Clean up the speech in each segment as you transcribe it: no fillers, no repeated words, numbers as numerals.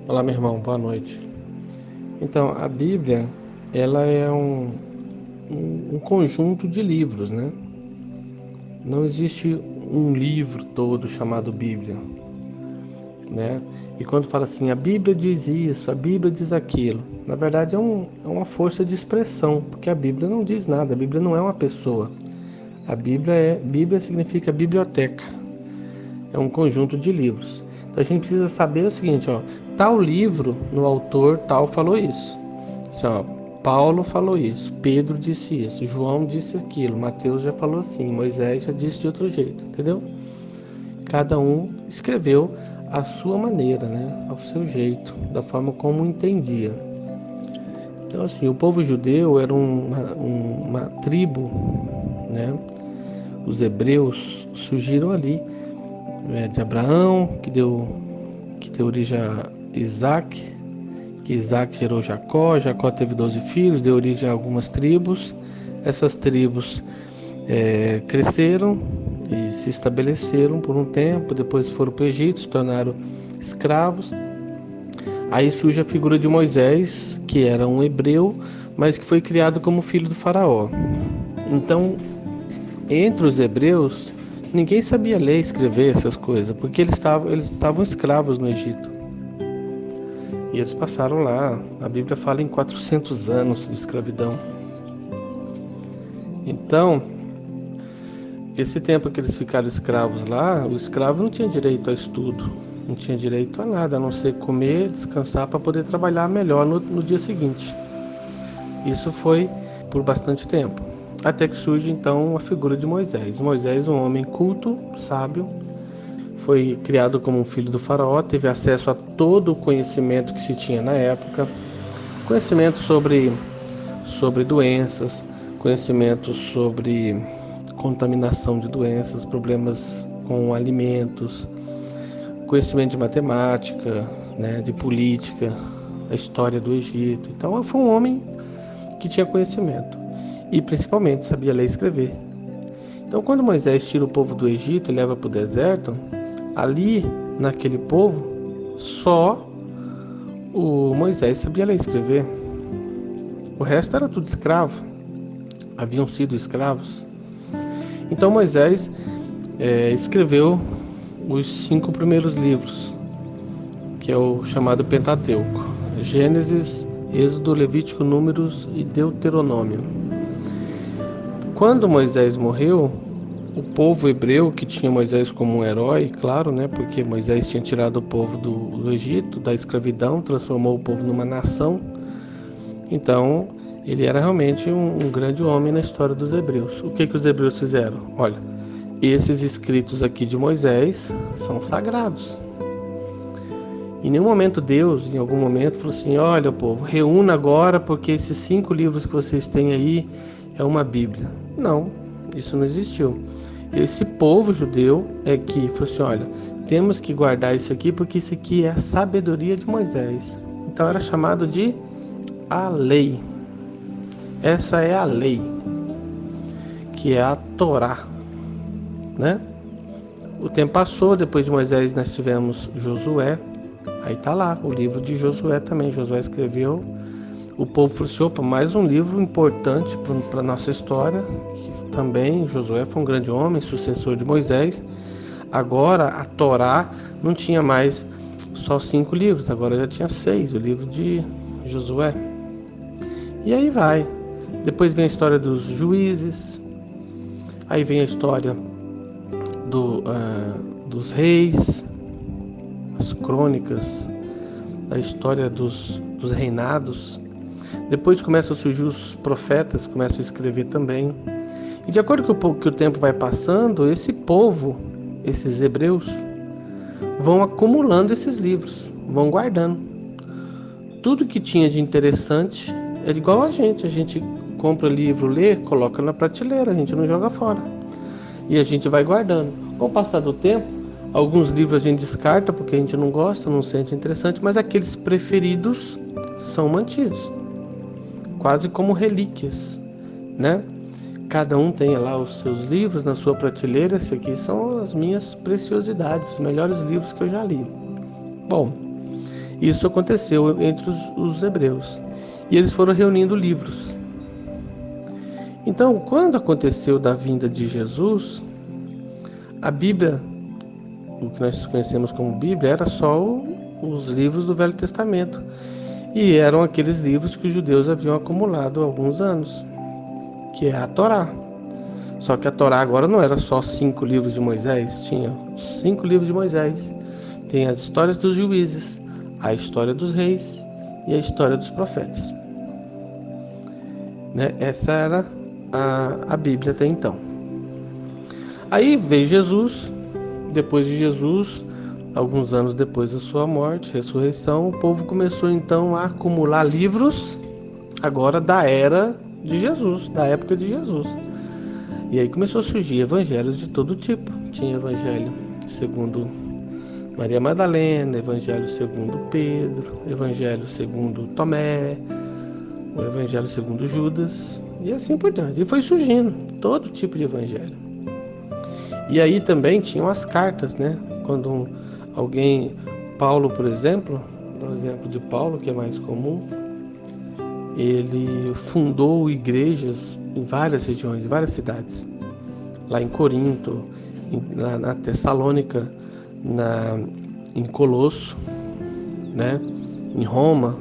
Olá, meu irmão, boa noite. Então, a Bíblia, ela é um conjunto de livros, né? Não existe um livro todo chamado Bíblia, né? E quando fala assim, a Bíblia diz isso, a Bíblia diz aquilo, na verdade é uma força de expressão, porque a Bíblia não diz nada, a Bíblia não é uma pessoa. Bíblia significa biblioteca, é um conjunto de livros. Então a gente precisa saber o seguinte, ó, tal livro, no autor tal falou isso. Assim, ó, Paulo falou isso, Pedro disse isso, João disse aquilo, Mateus já falou assim, Moisés já disse de outro jeito, entendeu? Cada um escreveu à sua maneira, né? Ao seu jeito, da forma como entendia. Então, assim, o povo judeu era uma tribo, né? Os hebreus surgiram ali, de Abraão, que deu origem a Isaac, que Isaac gerou Jacó, Jacó teve 12 filhos, deu origem a algumas tribos. Essas tribos cresceram e se estabeleceram por um tempo, depois foram para o Egito, se tornaram escravos. Aí surge a figura de Moisés, que era um hebreu, mas que foi criado como filho do faraó. Então, entre os hebreus, ninguém sabia ler e escrever essas coisas, porque eles estavam escravos no Egito. E eles passaram lá, a Bíblia fala em 400 anos de escravidão. Então, esse tempo que eles ficaram escravos lá, o escravo não tinha direito a estudo, não tinha direito a nada, a não ser comer, descansar para poder trabalhar melhor no dia seguinte. Isso foi por bastante tempo, até que surge então a figura de Moisés. Moisés, um homem culto, sábio, foi criado como um filho do faraó, teve acesso a todo o conhecimento que se tinha na época, conhecimento sobre doenças, conhecimento sobre contaminação de doenças, problemas com alimentos, conhecimento de matemática, né, de política, a história do Egito. Então foi um homem que tinha conhecimento e principalmente sabia ler e escrever. Então quando Moisés tira o povo do Egito e leva para o deserto, ali naquele povo só o Moisés sabia ler e escrever. O resto era tudo escravo, haviam sido escravos. Então Moisés escreveu os 5 primeiros livros, que é o chamado Pentateuco: Gênesis, Êxodo, Levítico, Números e Deuteronômio. Quando Moisés morreu, o povo hebreu, que tinha Moisés como um herói, claro, né, porque Moisés tinha tirado o povo do Egito, da escravidão, transformou o povo numa nação. Então, ele era realmente um grande homem na história dos hebreus. O que os hebreus fizeram? Olha, esses escritos aqui de Moisés são sagrados. Em nenhum momento Deus, em algum momento, falou assim, olha, povo, reúna agora porque esses 5 livros que vocês têm aí é uma Bíblia. Não, isso não existiu. Esse povo judeu é que falou assim, olha, temos que guardar isso aqui porque isso aqui é a sabedoria de Moisés. Então era chamado de a lei. Essa é a lei, que é a Torá, né? O tempo passou, depois de Moisés nós tivemos Josué, aí tá lá o livro de Josué também. Josué escreveu, o povo falou assim, opa, mais um livro importante para a nossa história, que também Josué foi um grande homem, sucessor de Moisés. Agora a Torá não tinha mais só 5 livros, agora já tinha 6, o livro de Josué. E aí vai. Depois vem a história dos juízes, aí vem a história dos reis, as crônicas, a história dos reinados. Depois começam a surgir os profetas, começam a escrever também. E de acordo com que o tempo vai passando, esse povo, esses hebreus, vão acumulando esses livros, vão guardando. Tudo que tinha de interessante é igual a gente compra livro, lê, coloca na prateleira, a gente não joga fora. E a gente vai guardando. Com o passar do tempo, alguns livros a gente descarta porque a gente não gosta, não sente interessante, mas aqueles preferidos são mantidos, quase como relíquias, né? Cada um tem lá os seus livros na sua prateleira. Esses aqui são as minhas preciosidades, os melhores livros que eu já li. Bom, Isso aconteceu entre os hebreus. E eles foram reunindo livros. Então, quando aconteceu da vinda de Jesus, a Bíblia, o que nós conhecemos como Bíblia, era só os livros do Velho Testamento. E eram aqueles livros que os judeus haviam acumulado há alguns anos, que é a Torá. Só que a Torá agora não era só 5 livros de Moisés, tinha 5 livros de Moisés. Tem as histórias dos juízes, a história dos reis e a história dos profetas. Né? Essa era a Bíblia até então. Aí veio Jesus. Depois de Jesus, alguns anos depois da sua morte, ressurreição, o povo começou então a acumular livros agora da era de Jesus, da época de Jesus. E aí começou a surgir evangelhos de todo tipo. Tinha evangelho segundo Maria Madalena, evangelho segundo Pedro, evangelho segundo Tomé, o evangelho segundo Judas, e assim por diante. E foi surgindo todo tipo de evangelho. E aí também tinham as cartas, né? Quando alguém, Paulo, por exemplo, dá um exemplo de Paulo, que é mais comum, ele fundou igrejas em várias regiões, em várias cidades. Lá em Corinto, na Tessalônica, em Colosso, né? Em Roma,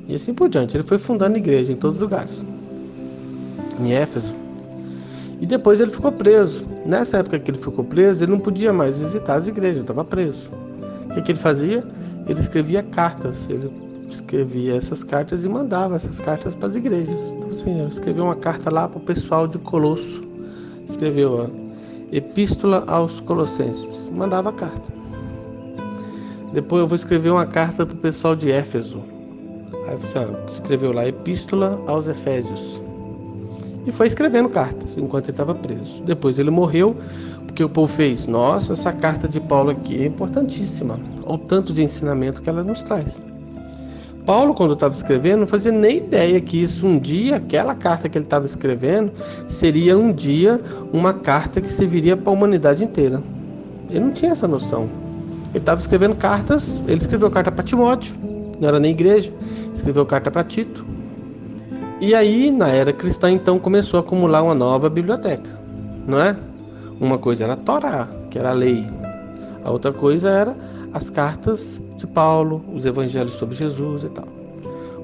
e assim por diante. Ele foi fundando igreja em todos os lugares. Em Éfeso. E depois ele ficou preso. Nessa época que ele ficou preso, ele não podia mais visitar as igrejas, estava preso. O que ele fazia? Ele escrevia cartas. Ele escrevia essas cartas e mandava essas cartas para as igrejas. Então, assim, eu escrevi uma carta lá para o pessoal de Colosso. Escreveu a Epístola aos Colossenses. Mandava a carta. Depois eu vou escrever uma carta para o pessoal de Éfeso. Aí você escreveu lá Epístola aos Efésios. E foi escrevendo cartas enquanto ele estava preso. Depois ele morreu, porque o povo fez: nossa, essa carta de Paulo aqui é importantíssima. Olha o tanto de ensinamento que ela nos traz. Paulo, quando estava escrevendo, não fazia nem ideia que isso um dia, aquela carta que ele estava escrevendo, seria um dia uma carta que serviria para a humanidade inteira. Ele não tinha essa noção. Ele estava escrevendo cartas, ele escreveu carta para Timóteo, não era nem igreja, escreveu carta para Tito. E aí, na era cristã, então, começou a acumular uma nova biblioteca, não é? Uma coisa era a Torá, que era a lei. A outra coisa era as cartas de Paulo, os evangelhos sobre Jesus e tal.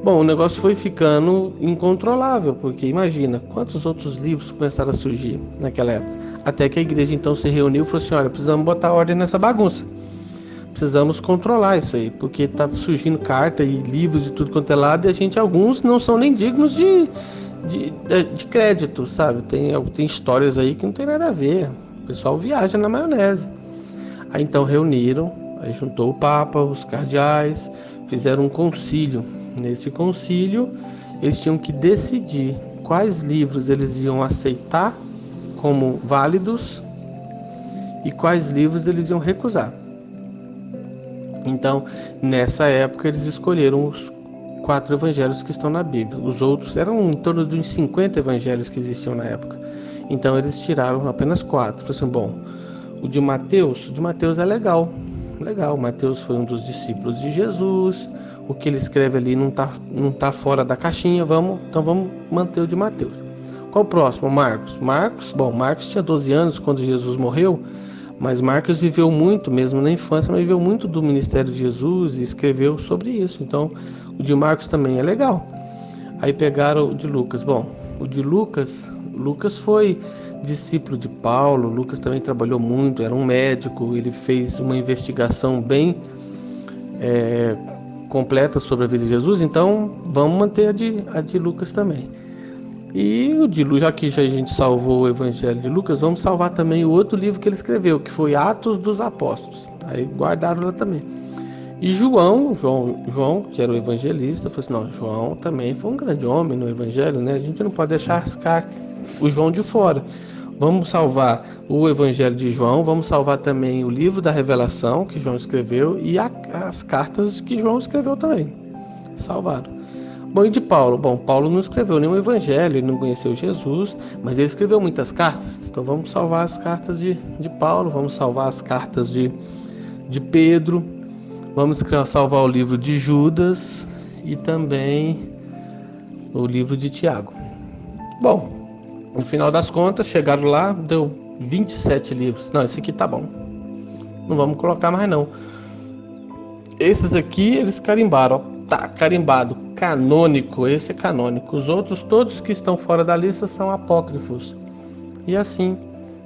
Bom, o negócio foi ficando incontrolável, porque imagina, quantos outros livros começaram a surgir naquela época. Até que a igreja, então, se reuniu e falou assim: olha, precisamos botar ordem nessa bagunça. Precisamos controlar isso aí, porque tá surgindo carta e livros de tudo quanto é lado, e alguns não são nem dignos de crédito, sabe? Tem histórias aí que não tem nada a ver. O pessoal viaja na maionese. Aí então reuniram, aí juntou o Papa, os cardeais, fizeram um concílio. Nesse concílio, eles tinham que decidir quais livros eles iam aceitar como válidos e quais livros eles iam recusar. Então, nessa época, eles escolheram os 4 evangelhos que estão na Bíblia. Os outros eram em torno de uns 50 evangelhos que existiam na época. Então, eles tiraram apenas 4. Falaram assim: bom, o de Mateus é legal. Mateus foi um dos discípulos de Jesus. O que ele escreve ali não tá fora da caixinha. Então vamos manter o de Mateus. Qual o próximo? Marcos. Marcos tinha 12 anos quando Jesus morreu. Mas Marcos viveu muito, mesmo na infância, mas viveu muito do ministério de Jesus e escreveu sobre isso. Então, o de Marcos também é legal. Aí pegaram o de Lucas. Bom, o de Lucas foi discípulo de Paulo. Lucas também trabalhou muito, era um médico. Ele fez uma investigação bem completa sobre a vida de Jesus. Então, vamos manter a de Lucas também. E o de já que a gente salvou o Evangelho de Lucas, vamos salvar também o outro livro que ele escreveu, que foi Atos dos Apóstolos. Aí guardaram lá também. E João, que era o evangelista, falou assim: não, João também foi um grande homem no Evangelho, né? A gente não pode deixar as cartas, o João de fora. Vamos salvar o Evangelho de João, vamos salvar também o livro da Revelação que João escreveu e as cartas que João escreveu também. Salvaram. Bom, e de Paulo? Bom, Paulo não escreveu nenhum evangelho, ele não conheceu Jesus, mas ele escreveu muitas cartas. Então vamos salvar as cartas de Paulo, vamos salvar as cartas de Pedro, Vamos salvar o livro de Judas e também o livro de Tiago. Bom, no final das contas, chegaram lá, deu 27 livros. Não, esse aqui tá bom. Não vamos colocar mais não. Esses aqui, eles carimbaram, ó. Tá carimbado, canônico, esse é canônico. Os outros, todos que estão fora da lista, são apócrifos. E assim,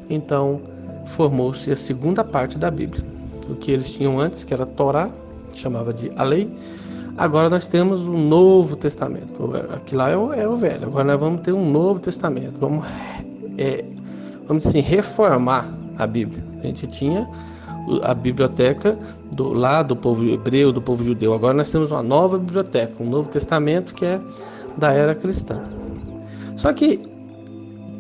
então, formou-se a segunda parte da Bíblia. O que eles tinham antes, que era a Torá, chamava de a lei. Agora nós temos o Novo Testamento. Aqui lá é o Velho. Agora nós vamos ter um Novo Testamento. Vamos dizer assim, reformar a Bíblia. A gente tinha a biblioteca do povo hebreu, do povo judeu. Agora nós temos uma nova biblioteca, um Novo Testamento que é da era cristã. Só que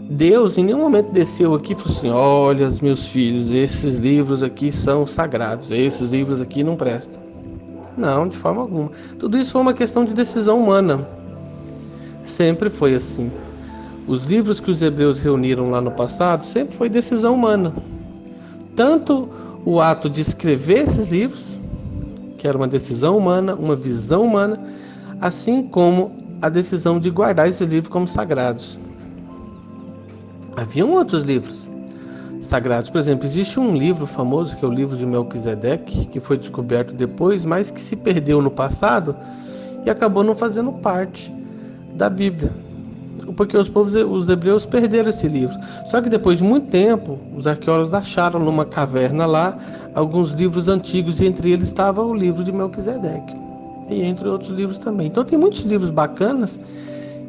Deus em nenhum momento desceu aqui e falou assim: olha, meus filhos, esses livros aqui são sagrados, esses livros aqui não prestam. Não, de forma alguma. Tudo isso foi uma questão de decisão humana. Sempre foi assim. Os livros que os hebreus reuniram lá no passado sempre foi decisão humana. Tanto o ato de escrever esses livros, que era uma decisão humana, uma visão humana, assim como a decisão de guardar esses livros como sagrados. Haviam outros livros sagrados. Por exemplo, existe um livro famoso, que é o livro de Melquisedeque, que foi descoberto depois, mas que se perdeu no passado e acabou não fazendo parte da Bíblia. Porque os hebreus perderam esse livro. Só que depois de muito tempo, os arqueólogos acharam numa caverna lá alguns livros antigos, e entre eles estava o livro de Melquisedeque. E entre outros livros também. Então tem muitos livros bacanas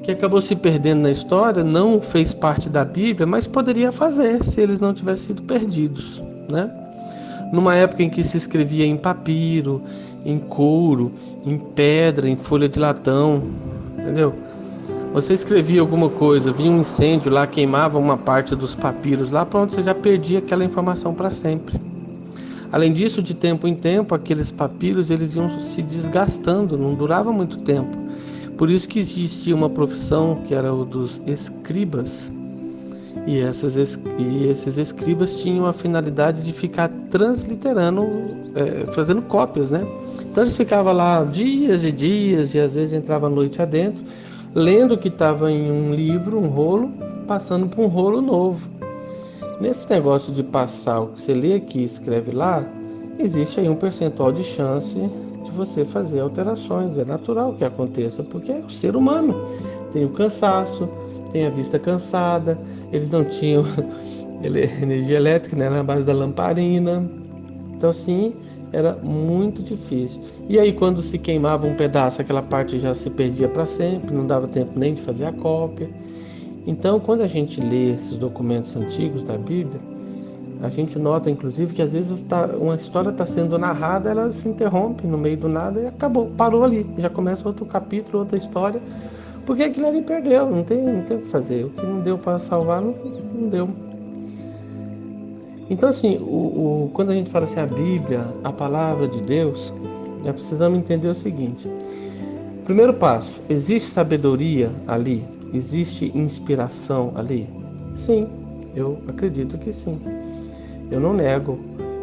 que acabou se perdendo na história, não fez parte da Bíblia, mas poderia fazer se eles não tivessem sido perdidos, né? Numa época em que se escrevia em papiro, em couro, em pedra, em folha de latão, entendeu? Você escrevia alguma coisa, vinha um incêndio lá, queimava uma parte dos papiros lá, pronto, você já perdia aquela informação para sempre. Além disso, de tempo em tempo, aqueles papiros eles iam se desgastando, não durava muito tempo. Por isso que existia uma profissão que era o dos escribas. E esses escribas tinham a finalidade de ficar transliterando, fazendo cópias, né? Então eles ficavam lá dias e dias, e às vezes entrava a noite adentro, lendo o que estava em um livro, um rolo, passando para um rolo novo. Nesse negócio de passar o que você lê aqui e escreve lá, existe aí um percentual de chance de você fazer alterações. É natural que aconteça, porque é o ser humano. Tem o cansaço, tem a vista cansada, eles não tinham energia elétrica, né, na base da lamparina. Então assim, era muito difícil. E aí quando se queimava um pedaço, aquela parte já se perdia para sempre, não dava tempo nem de fazer a cópia. Então quando a gente lê esses documentos antigos da Bíblia, a gente nota inclusive que às vezes uma história está sendo narrada, ela se interrompe no meio do nada e acabou, parou ali, já começa outro capítulo, outra história, porque aquilo ali perdeu, não tem o que fazer, o que não deu para salvar, não deu. Então assim, quando a gente fala assim, a Bíblia, a palavra de Deus, nós precisamos entender o seguinte: primeiro passo, existe sabedoria ali? Existe inspiração ali? Sim, eu acredito que sim. Eu não nego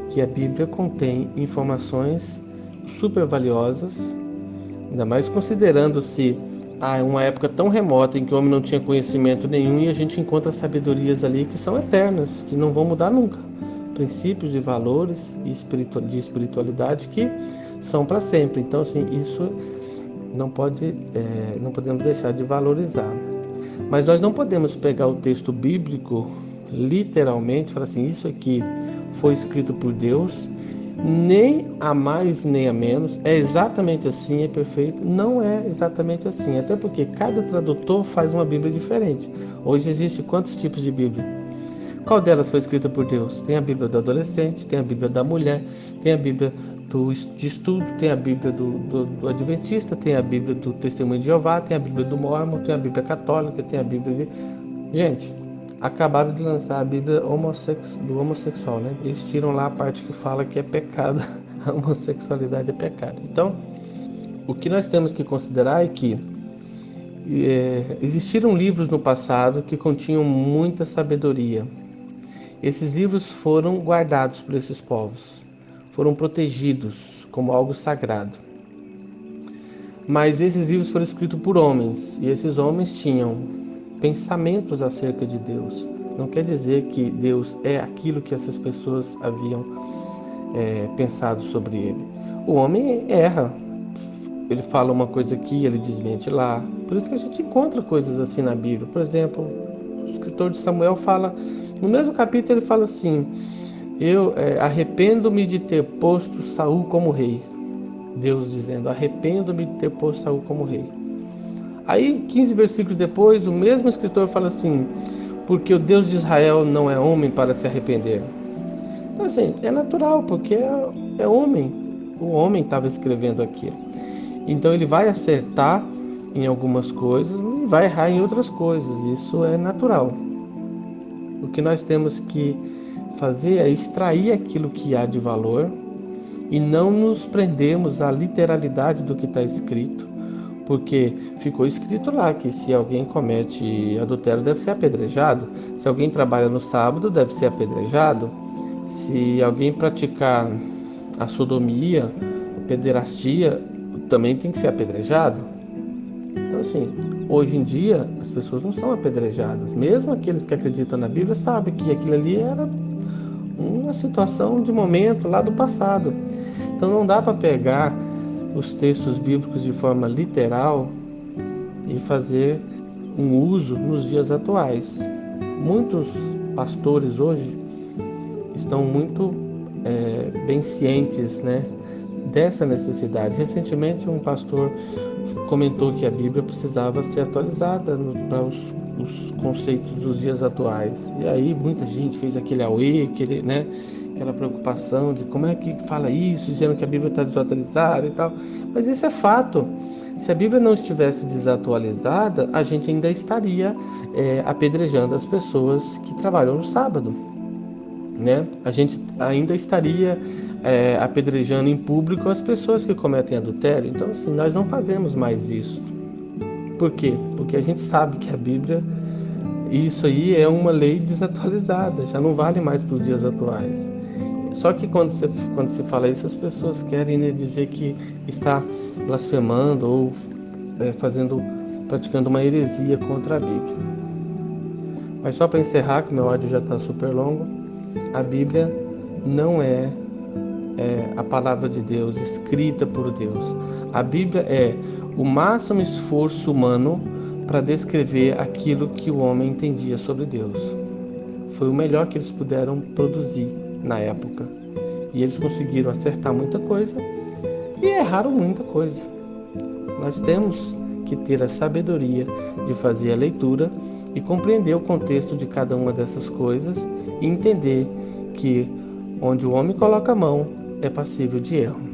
que a Bíblia contém informações super valiosas, ainda mais considerando-se uma época tão remota em que o homem não tinha conhecimento nenhum, e a gente encontra sabedorias ali que são eternas, que não vão mudar nunca. Princípios e valores de espiritualidade que são para sempre. Então, assim, isso não podemos deixar de valorizar. Mas nós não podemos pegar o texto bíblico literalmente e falar assim: isso aqui foi escrito por Deus, nem a mais nem a menos, é exatamente assim, é perfeito. Não é exatamente assim, até porque cada tradutor faz uma Bíblia diferente. Hoje existem quantos tipos de Bíblia? Qual delas foi escrita por Deus? Tem a Bíblia do adolescente, tem a Bíblia da mulher, tem a Bíblia de estudo, tem a Bíblia do adventista, tem a Bíblia do testemunho de Jeová, tem a Bíblia do Mórmon, tem a Bíblia católica, tem a Bíblia... Gente, acabaram de lançar a Bíblia do homossexual, né? Eles tiram lá a parte que fala que é pecado, a homossexualidade é pecado. Então, o que nós temos que considerar é que existiram livros no passado que continham muita sabedoria. Esses livros foram guardados por esses povos, foram protegidos como algo sagrado. Mas esses livros foram escritos por homens, e esses homens tinham pensamentos acerca de Deus. Não quer dizer que Deus é aquilo que essas pessoas haviam pensado sobre ele. O homem erra. Ele fala uma coisa aqui, ele desmente lá. Por isso que a gente encontra coisas assim na Bíblia. Por exemplo, o escritor de Samuel fala, no mesmo capítulo ele fala assim: eu arrependo-me de ter posto Saul como rei. Deus dizendo: arrependo-me de ter posto Saul como rei. Aí, 15 versículos depois, o mesmo escritor fala assim: porque o Deus de Israel não é homem para se arrepender. Então, assim, é natural, porque é homem. O homem estava escrevendo aquilo. Então, ele vai acertar em algumas coisas e vai errar em outras coisas. Isso é natural. O que nós temos que fazer é extrair aquilo que há de valor e não nos prendemos à literalidade do que está escrito, porque ficou escrito lá que se alguém comete adultério deve ser apedrejado, se alguém trabalha no sábado deve ser apedrejado, se alguém praticar a sodomia, a pederastia, também tem que ser apedrejado. Então, assim, hoje em dia as pessoas não são apedrejadas, mesmo aqueles que acreditam na Bíblia sabem que aquilo ali era uma situação de momento lá do passado. Então não dá para pegar os textos bíblicos de forma literal e fazer um uso nos dias atuais. Muitos pastores hoje estão muito bem cientes, né, dessa necessidade. Recentemente um pastor comentou que a Bíblia precisava ser atualizada para os conceitos dos dias atuais. E aí muita gente fez aquele auê, aquela preocupação de como é que fala isso, dizendo que a Bíblia está desatualizada e tal. Mas isso é fato. Se a Bíblia não estivesse desatualizada, a gente ainda estaria apedrejando as pessoas que trabalham no sábado, né? A gente ainda estaria apedrejando em público as pessoas que cometem adultério. Então, assim, nós não fazemos mais isso. Por quê? Porque a gente sabe que a Bíblia, isso aí é uma lei desatualizada, já não vale mais para os dias atuais. Só que quando se fala isso, as pessoas querem, né, dizer que está blasfemando ou praticando uma heresia contra a Bíblia. Mas só para encerrar, que meu áudio já está super longo, a Bíblia não é a palavra de Deus escrita por Deus. A Bíblia é o máximo esforço humano para descrever aquilo que o homem entendia sobre Deus. Foi o melhor que eles puderam produzir na época. E eles conseguiram acertar muita coisa e erraram muita coisa. Nós temos que ter a sabedoria de fazer a leitura e compreender o contexto de cada uma dessas coisas e entender que onde o homem coloca a mão é passível de erro.